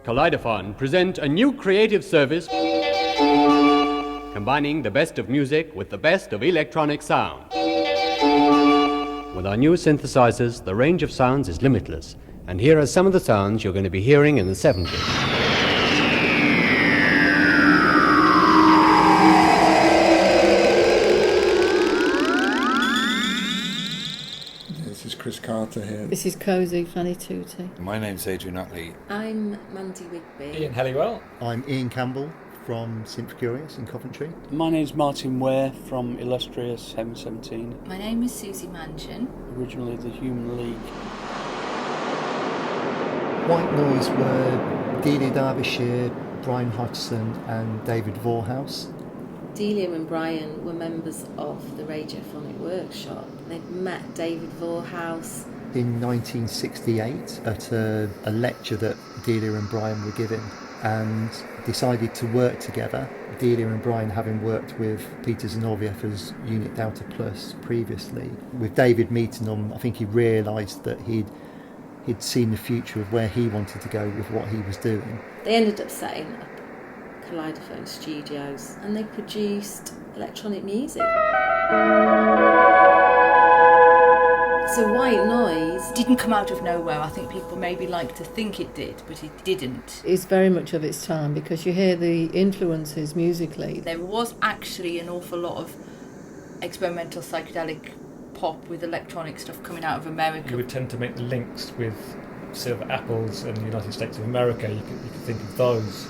Kaleidophon present a new creative service combining the best of music with the best of electronic sound. With our new synthesizers, the range of sounds is limitless, and here are some of the sounds you're going to be hearing in the 70s. Chris Carter here. This is Cosey Fanni Tutti. My name's Adrian Utley. I'm Mandy Wigby. Ian Heliwell. I'm Ian Campbell from Synth Curious in Coventry. My name's Martyn Ware from Illustrious 717. My name is Suzy Mangion. Originally the Human League. White Noise were Delia Derbyshire, Brian Hodgson and David Vorhaus. Delia and Brian were members of the Radiophonic workshop. They'd met David Vorhaus in 1968 at a lecture that Delia and Brian were giving, and decided to work together. Delia and Brian having worked with Peter Zinovieff's Unit Delta Plus previously. With David meeting them, I think he realised that he'd seen the future of where he wanted to go with what he was doing. They ended up setting up Kaleidophon studios, and they produced electronic music. So White Noise didn't come out of nowhere. I think people maybe like to think it did, but it didn't. It's very much of its time because you hear the influences musically. There was actually an awful lot of experimental psychedelic pop with electronic stuff coming out of America. You would tend to make the links with Silver Apples and the United States of America. You could think of those.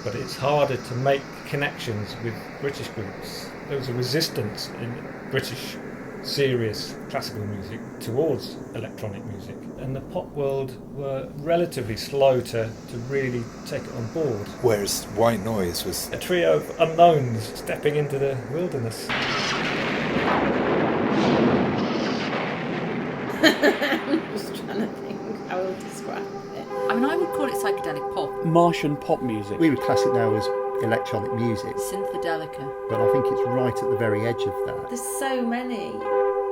But it's harder to make connections with British groups. There was a resistance in British serious classical music towards electronic music, and the pop world were relatively slow to really take it on board. Whereas White Noise was a trio of unknowns stepping into the wilderness. I'm just trying to think how I would describe it. I mean, I would call it psychedelic pop. Martian pop music. We would class it now as electronic music, Synthedelica. but I think it's right at the very edge of that. There's so many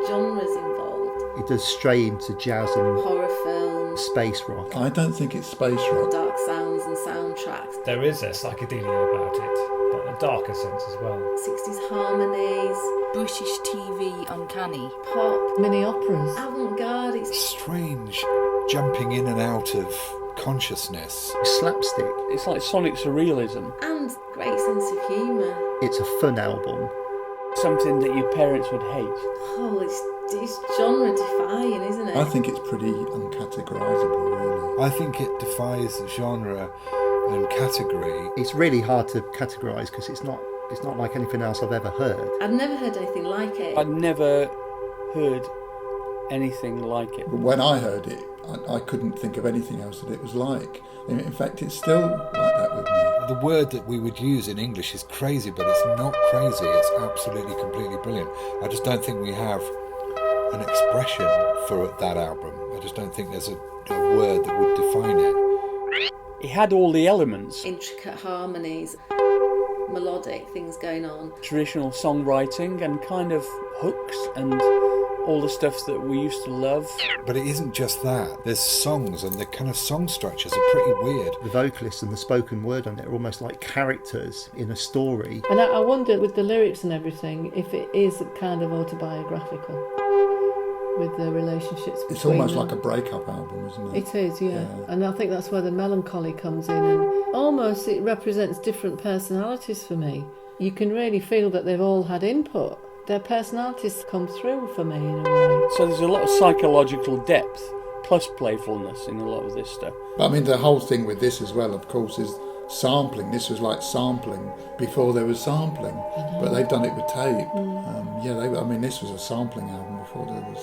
genres involved. It does stray into jazz and Horror films, space rock. I don't think it's space rock. dark sounds and soundtracks, There is a psychedelia about it, but a darker sense as well. 60s harmonies, British TV uncanny. pop, Mini operas. avant-garde. It's strange jumping in and out of consciousness. Slapstick. It's like sonic surrealism. and great sense of humour. It's a fun album. Something that your parents would hate. Oh, it's genre defying, isn't it? I think it's pretty uncategorisable, really. I think it defies genre and category. It's really hard to categorise because it's not like anything else I've ever heard. I'd never heard anything like it. I'd never heard anything like it. But when I heard it, I couldn't think of anything else that it was like. In fact, it's still like that with me. The word that we would use in English is crazy, but it's not crazy. It's absolutely, completely brilliant. I just don't think we have an expression for that album. I just don't think there's a word that would define it. It had all the elements. Intricate harmonies, melodic things going on. Traditional songwriting and kind of hooks and all the stuff that we used to love. But it isn't just that. There's songs, and the kind of song structures are pretty weird. The vocalists and the spoken word on it are almost like characters in a story. And I wonder, with the lyrics and everything, if it is kind of autobiographical with the relationships between It's almost them. like a breakup album, isn't it? It is, yeah. And I think that's where the melancholy comes in, and almost it represents different personalities for me. You can really feel that they've all had input. Their personalities come through for me in a way. So there's a lot of psychological depth plus playfulness in a lot of this stuff. I mean, the whole thing with this as well, of course, is sampling. This was like sampling before there was sampling, but they've done it with tape. This was a sampling album before there was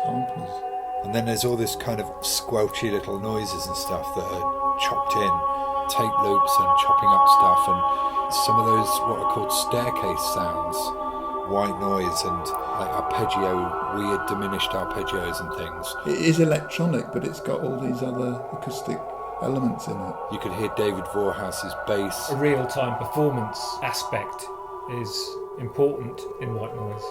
samplers. And then there's all this kind of squelchy little noises and stuff that are chopped in, tape loops and chopping up stuff, and some of those what are called staircase sounds, White Noise and like arpeggio, weird diminished arpeggios and things. It is electronic, but it's got all these other acoustic elements in it. You could hear David Vorhaus's bass. A real-time performance aspect is important in White Noise.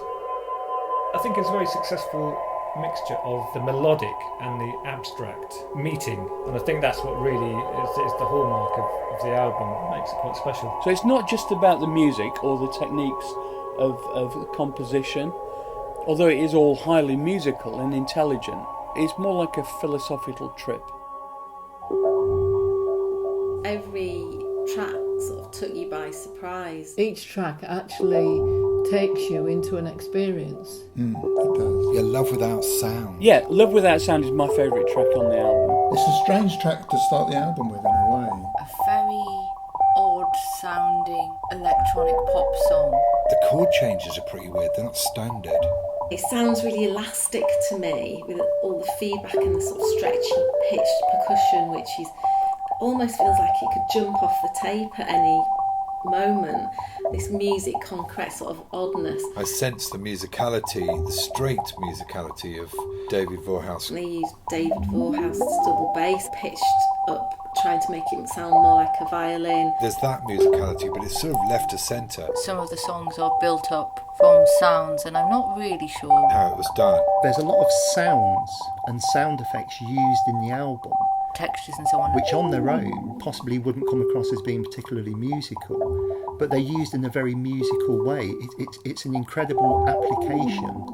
I think it's a very successful mixture of the melodic and the abstract meeting, and I think that's what really is the hallmark of the album. It makes it quite special. So it's not just about the music or the techniques of composition, although it is all highly musical and intelligent. It's more like a philosophical trip. Every track sort of took you by surprise. Each track actually takes you into an experience. It does. Yeah, Love Without Sound. Yeah, Love Without Sound is my favourite track on the album. It's a strange track to start the album with, in a way. A very odd sounding electronic pop song. The chord changes are pretty weird, they're not standard. It sounds really elastic to me, with all the feedback and the sort of stretchy pitched percussion, which is almost feels like it could jump off the tape at any moment. This music concrete sort of oddness. I sense the musicality, the straight musicality of David Vorhaus. They used David Vorhaus' double bass pitched up, trying to make it sound more like a violin. There's that musicality, but it's sort of left to centre. Some of the songs are built up from sounds, and I'm not really sure How it was done. There's a lot of sounds and sound effects used in the album, textures and so on. which on their own possibly wouldn't come across as being particularly musical, but they're used in a very musical way. It's an incredible application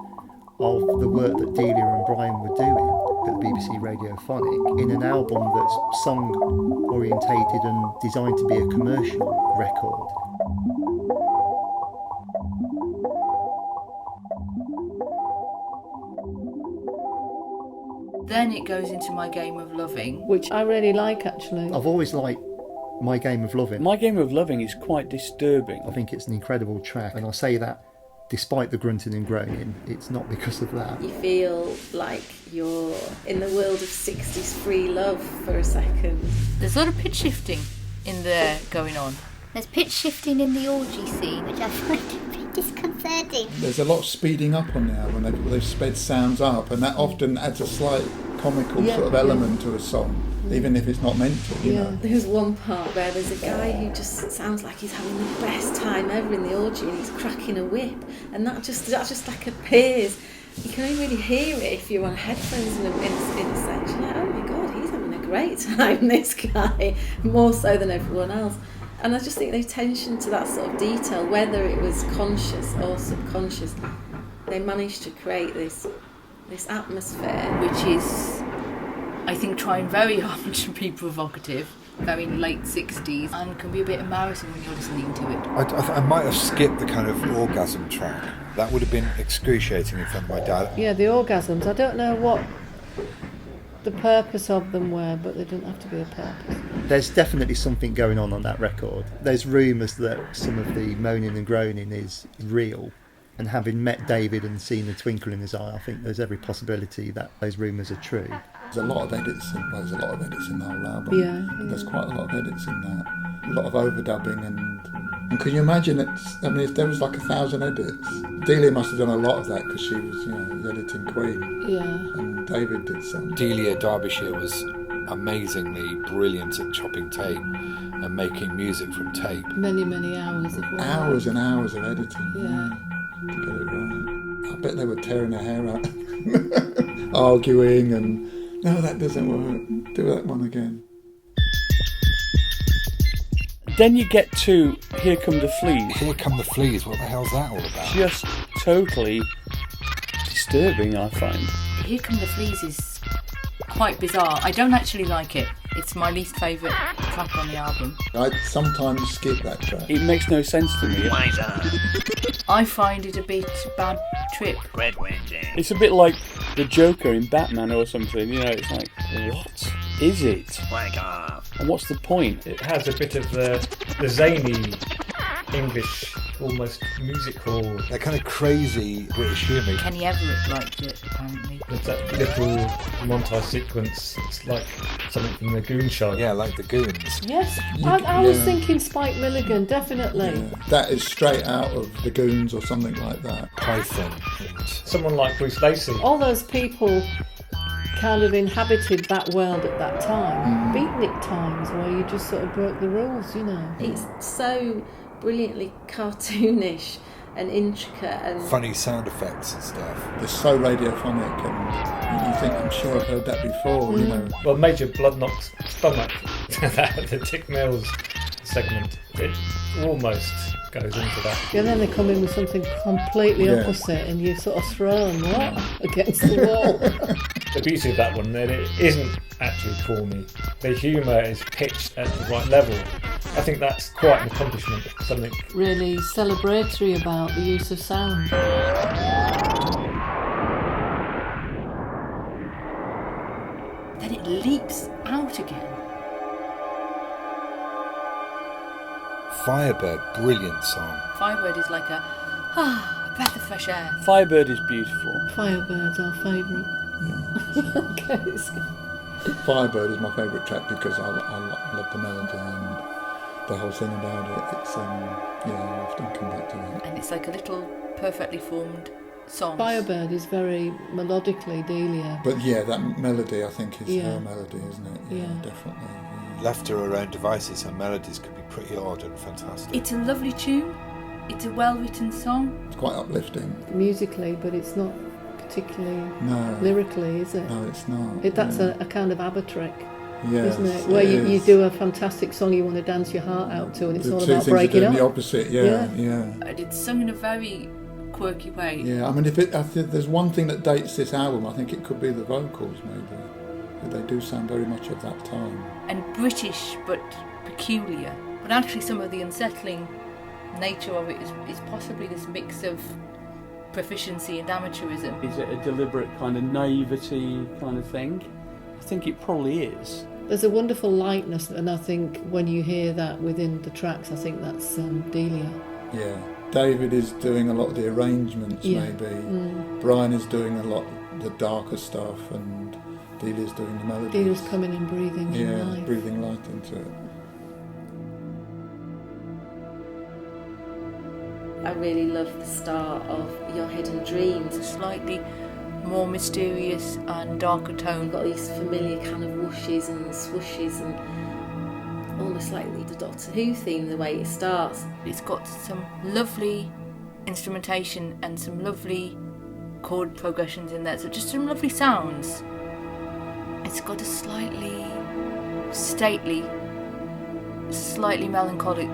of the work that Delia and Brian were doing at the BBC Radiophonic in an album that's song orientated and designed to be a commercial record. Then it goes into My Game of Loving. Which I really like, actually. I've always liked My Game of Loving. My Game of Loving is quite disturbing. I think it's an incredible track, and I say that despite the grunting and groaning. It's not because of that. You feel like you're in the world of 60s free love for a second. There's a lot of pitch shifting in there going on. There's pitch shifting in the orgy scene, which I find a bit disconcerting. There's a lot of speeding up on the album. They've sped sounds up, and that often adds a slight comical sort of element to a song, even if it's not meant to, you know. There's one part where there's a guy who just sounds like he's having the best time ever in the orgy, and he's cracking a whip, and that just like appears. You can only really hear it if you're on headphones in a section. Like, oh my god, he's having a great time, this guy, more so than everyone else. And I just think the attention to that sort of detail, whether it was conscious or subconscious, they managed to create this atmosphere, which is, I think, trying very hard to be provocative, very late 60s, and can be a bit embarrassing when you're listening to it. I might have skipped the kind of orgasm track. That would have been excruciating in front of my dad. Yeah, the orgasms. I don't know what the purpose of them were, but they didn't have to be a purpose. There's definitely something going on that record. There's rumours that some of the moaning and groaning is real, and having met David and seen the twinkle in his eye, I think there's every possibility that those rumours are true. There's a lot of edits in the whole album. Yeah. There's quite a lot of edits in that. A lot of overdubbing and can you imagine if there was like 1,000 edits, Delia must have done a lot of that because she was, the editing queen. Yeah. And David did some. Delia Derbyshire was amazingly brilliant at chopping tape and making music from tape. Many, many hours of work. Hours and hours of editing. Yeah. To get it right. I bet they were tearing their hair out, arguing and, no, that doesn't work. Do that one again. Then you get to Here Come the Fleas. Here Come the Fleas, what the hell's that all about? Just totally disturbing, I find. Here Come the Fleas is quite bizarre. I don't actually like it. It's my least favourite track on the album. I sometimes skip that track. It makes no sense to me. I find it a bit bad trip. It's a bit like the Joker in Batman or something, it's like, what is it? And what's the point? It has a bit of the zany English, almost musical. That kind of crazy British humour. Kenny Everett liked it, apparently. There's that little montage sequence. It's like something from the Goon Show. Yeah, like the Goons. Yes, I was thinking Spike Milligan, definitely. Yeah. That is straight out of the Goons or something like that. Python. Someone like Bruce Lacey. All those people kind of inhabited that world at that time. Beatnik times where you just sort of broke the rules, It's so brilliantly cartoonish and intricate and funny sound effects and stuff. It's so radiophonic, and you think, I'm sure I've heard that before, you know. Well, Major Bloodknock's stomach, the Dick Mills segment, it almost goes into that. And then they come in with something completely opposite, and you're sort of thrown against the wall. The beauty of that one, that it isn't actually corny. The humour is pitched at the right level. I think that's quite an accomplishment, something really celebratory about the use of sound. Then it leaps out again. Firebird, brilliant song. Firebird is like a breath of fresh air. Firebird is beautiful. Firebird's our favourite. Okay. Firebird is my favourite track because I love the melody and the whole thing about it. It's I often come back to that. And it's like a little perfectly formed song. Firebird is very melodically Delia. But yeah, that melody I think is her melody, isn't it? Yeah, definitely. Yeah. Left to her own devices, her melodies could be pretty odd and fantastic. It's a lovely tune. It's a well-written song. It's quite uplifting. Musically, but it's not particularly lyrically, is it? No, it's not. That's a kind of ABBA trick, yes, isn't it? Where you do a fantastic song you want to dance your heart out to, and it's all about breaking up. The opposite, yeah. And it's sung in a very quirky way. Yeah, I mean, if there's one thing that dates this album, I think it could be the vocals, maybe. They do sound very much of that time. And British, but peculiar. But actually some of the unsettling nature of it is possibly this mix of proficiency and amateurism. Is it a deliberate kind of naivety kind of thing? I think it probably is. There's a wonderful lightness, and I think when you hear that within the tracks, I think that's Delia. Yeah. David is doing a lot of the arrangements, maybe. Brian is doing a lot of the darker stuff, and Delia's doing the melodies. Delia's coming and breathing life. Breathing light into it. I really love the start of Your Hidden Dreams. It's a slightly more mysterious and darker tone. You've got these familiar kind of whooshes and swooshes and almost like the Doctor Who theme, the way it starts. It's got some lovely instrumentation and some lovely chord progressions in there, so just some lovely sounds. It's got a slightly stately, slightly melancholic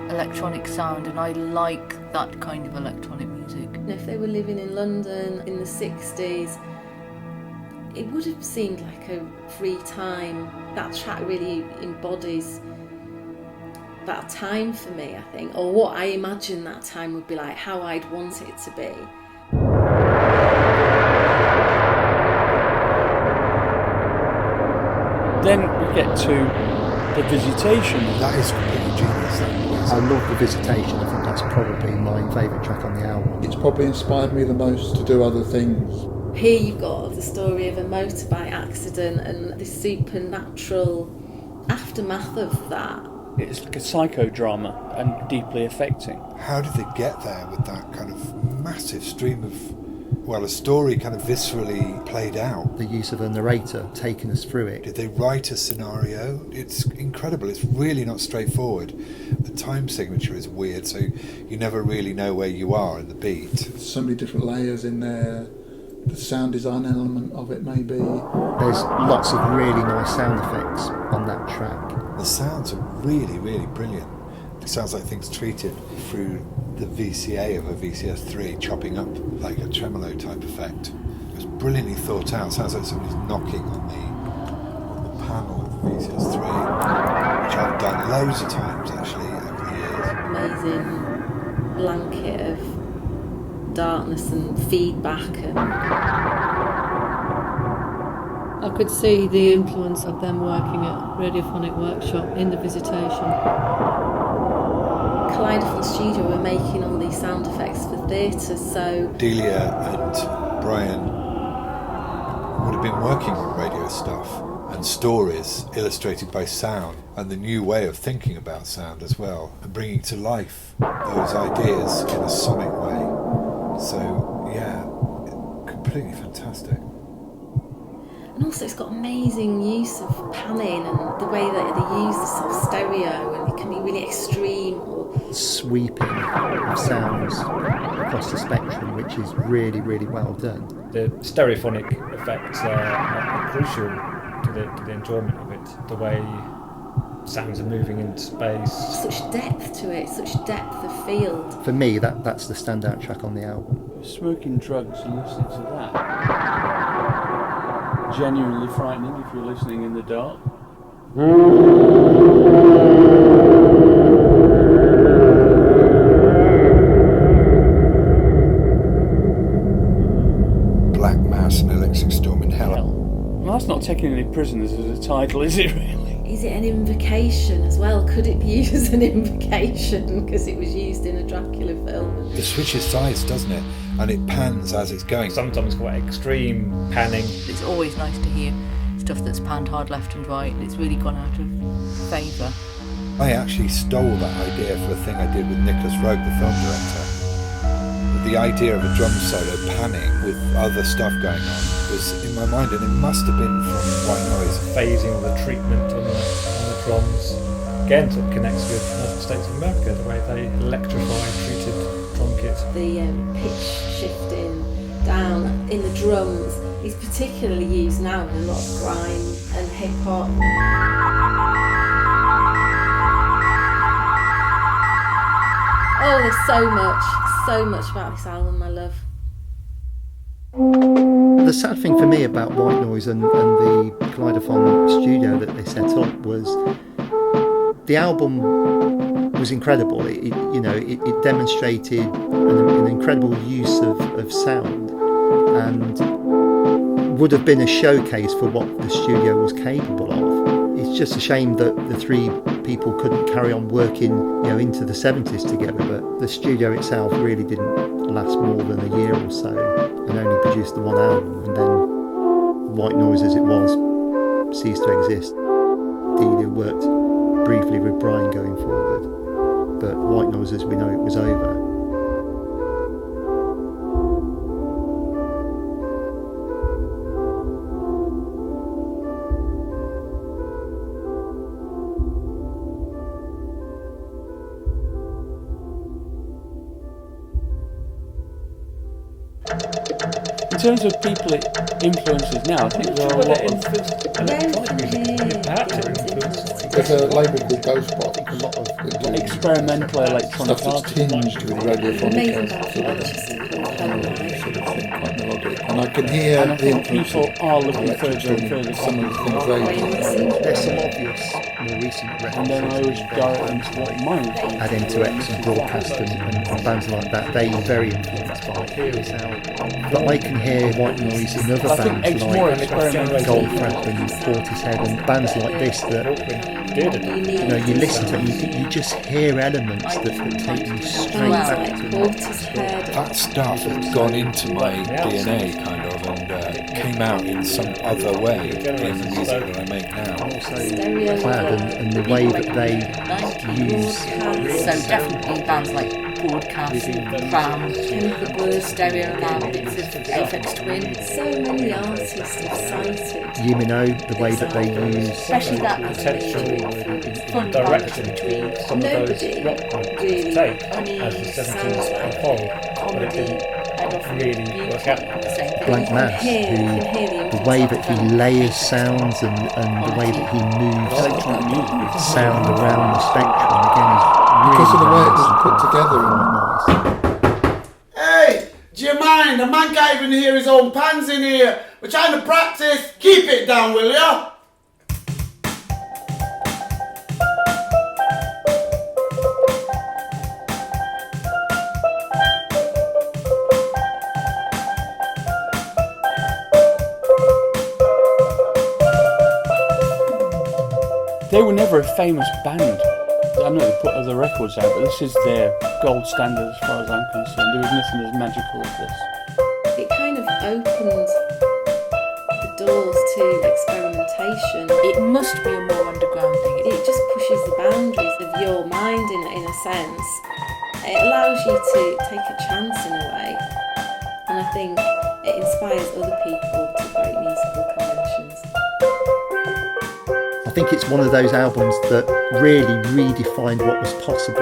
electronic sound, and I like that kind of electronic music. And if they were living in London in the 60s, it would have seemed like a free time. That track really embodies that time for me, I think, or what I imagine that time would be like, how I'd want it to be. Then we get to the Visitation. That is completely genius. I love the Visitation. I think that's probably my favourite track on the album. It's probably inspired me the most to do other things. Here you've got the story of a motorbike accident and the supernatural aftermath of that. It's like a psychodrama and deeply affecting. How did they get there with that kind of massive stream of, a story kind of viscerally played out? The use of a narrator taking us through it. Did they write a scenario? It's incredible. It's really not straightforward. The time signature is weird, so you never really know where you are in the beat. So many different layers in there. The sound design element of it, maybe. There's lots of really nice sound effects on that track. The sounds are really, really brilliant. It sounds like things treated through the VCA of a VCS3, chopping up like a tremolo type effect. It was brilliantly thought out. It sounds like somebody's knocking on the panel of the VCS3, which I've done loads of times actually over the years. Amazing blanket of darkness and feedback. I could see the influence of them working at Radiophonic Workshop in the Visitation. Kaleidophon Studio were making all these sound effects for theatre, so Delia and Brian would have been working on radio stuff and stories illustrated by sound and the new way of thinking about sound as well, and bringing to life those ideas in a sonic way. So, yeah, completely fantastic. and also it's got amazing use of panning and the way that they use the sort of stereo, and it can be really extreme or sweeping of sounds across the spectrum, which is really, really well done. The stereophonic effects are crucial to the enjoyment of it. The way sounds are moving into space. Such depth to it, such depth of field. For me, that's the standout track on the album. Smoking drugs and listening to that. Genuinely frightening if you're listening in the dark. Black Mass and Electric Storm in Hell. Well, that's not taking any prisoners as a title, is it really? Is it an invocation as well? Could it be used as an invocation because it was used in a Dracula film? It switches sides, doesn't it? And it pans as it's going. Sometimes quite extreme panning. It's always nice to hear stuff that's panned hard left and right. It's really gone out of favour. I actually stole that idea for a thing I did with Nicholas Roeg, the film director. The idea of a drum solo panning with other stuff going on was in my mind, and it must have been from White Noise. Phasing or the treatment on the drums. Again, sort of connects with the United States of America, the way they electrify treated drum kit. The pitch shifting down in the drums is particularly used now in a lot of grime and hip hop. Oh, there's so much about this album I love. The sad thing for me about White Noise and the Kaleidophon studio that they set up was the album was incredible. It demonstrated an incredible use of sound and would have been a showcase for what the studio was capable of. It's just a shame that the three people couldn't carry on working, into the 70s together, but the studio itself really didn't last more than a year or so and only produced the one album, and then White Noise as it was ceased to exist. Delia worked briefly with Brian going forward, but White Noise as we know it was over. In terms of people it influences now, I think there are a lot of There's a label called Ghostbox, a lot of experimental electronic stuff that's tinged with radiophonic quite melodic, and I can hear and I the think influence people of are looking electric further and storm, further some of the things they do. There's some obvious more recent and then I always references direct them to what mine is. Add Into X and Broadcast and bands like that. They are very influenced by this album. But I can hear White Noise in other I think bands it's more like experimental. Goldfrapp and Portishead and bands like this that you listen to and you just hear elements that take you straight back to That stuff has gone into my DNA, kind of, and came out in some other way in the music that I make now. Clad and the way that they use. So definitely bands like Broadcast, Cram, Stereo now, bits of Aphex Twin. So many artists have cited. Yumino, the way that they use. Especially that potential fun direction between some of those rock groups really take only as the 70s sounds like unfold, but it didn't really work out. Blank Mass, the way that he layers sounds and the way that he moves sound around the spectrum again is really Because of the way it was nice. put together. Hey, do you mind? The man can't even hear his own pans in here. We're trying to practice. Keep it down, will ya? They were never a famous band. I know they put other records out, but this is their gold standard as far as I'm concerned. There was nothing as magical as this. It kind of opened the doors to experimentation. It must be a more underground thing. It just pushes the boundaries of your mind in a sense. It allows you to take a chance in a way, and I think it inspires other people to break musical conventions. I think it's one of those albums that really redefined what was possible.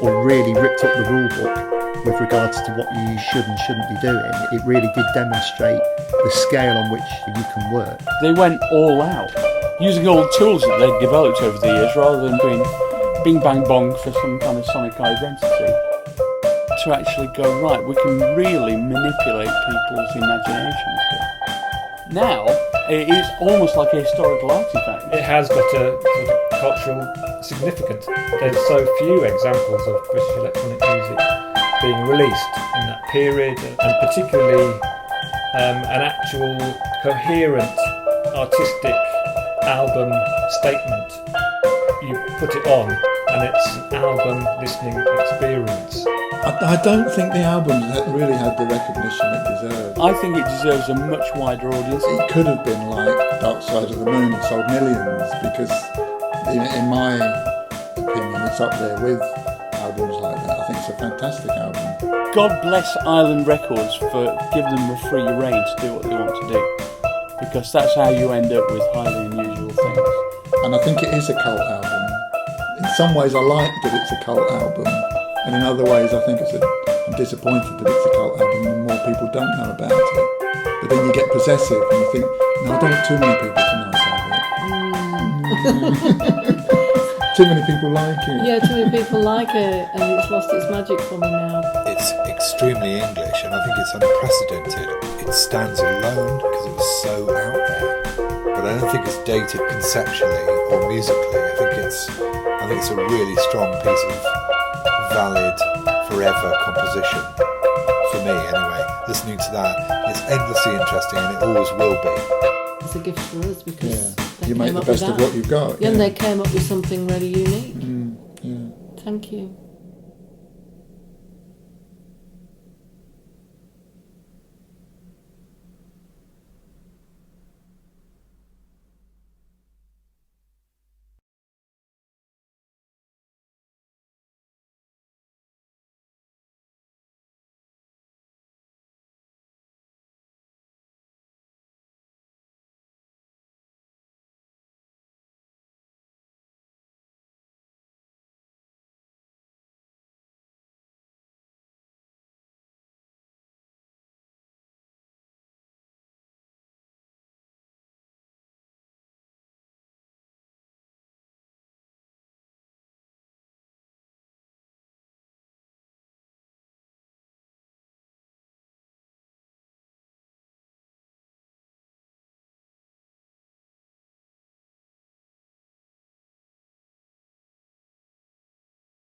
or really ripped up the rule book with regards to what you should and shouldn't be doing. It really did demonstrate the scale on which you can work. They went all out, using all the tools that they'd developed over the years, rather than doing bing bang bong for some kind of sonic identity, to actually go, right, we can really manipulate people's imaginations here. Now, it is almost like a historical artifact. It has got a sort of cultural significance. There's so few examples of British electronic music being released in that period, and particularly an actual coherent artistic album statement. You put it on and it's an album listening experience. I don't think the album really had the recognition it deserved. I think it deserves a much wider audience. It could have been like Dark Side of the Moon, it sold millions, because in my opinion it's up there with albums like that. I think it's a fantastic album. God bless Island Records for giving them a free rein to do what they want to do, because that's how you end up with highly unusual things. And I think it is a cult album. In some ways I like that it's a cult album, and in other ways I think I'm disappointed that it's a cult album and more people don't know about it. But then you get possessive and you think, no, I don't want too many people to know about it. Too many people like it. Yeah, too many people like it, and it's lost its magic for me now. It's extremely English, and I think it's unprecedented. It stands alone because it was so out there. But I don't think it's dated conceptually or musically. I think it's a really strong piece of valid, forever composition. For me, anyway. Listening to that, it's endlessly interesting, and it always will be. It's a gift for us because you make the best of what you've got. Yeah, and they came up with something really unique. Yeah. Thank you.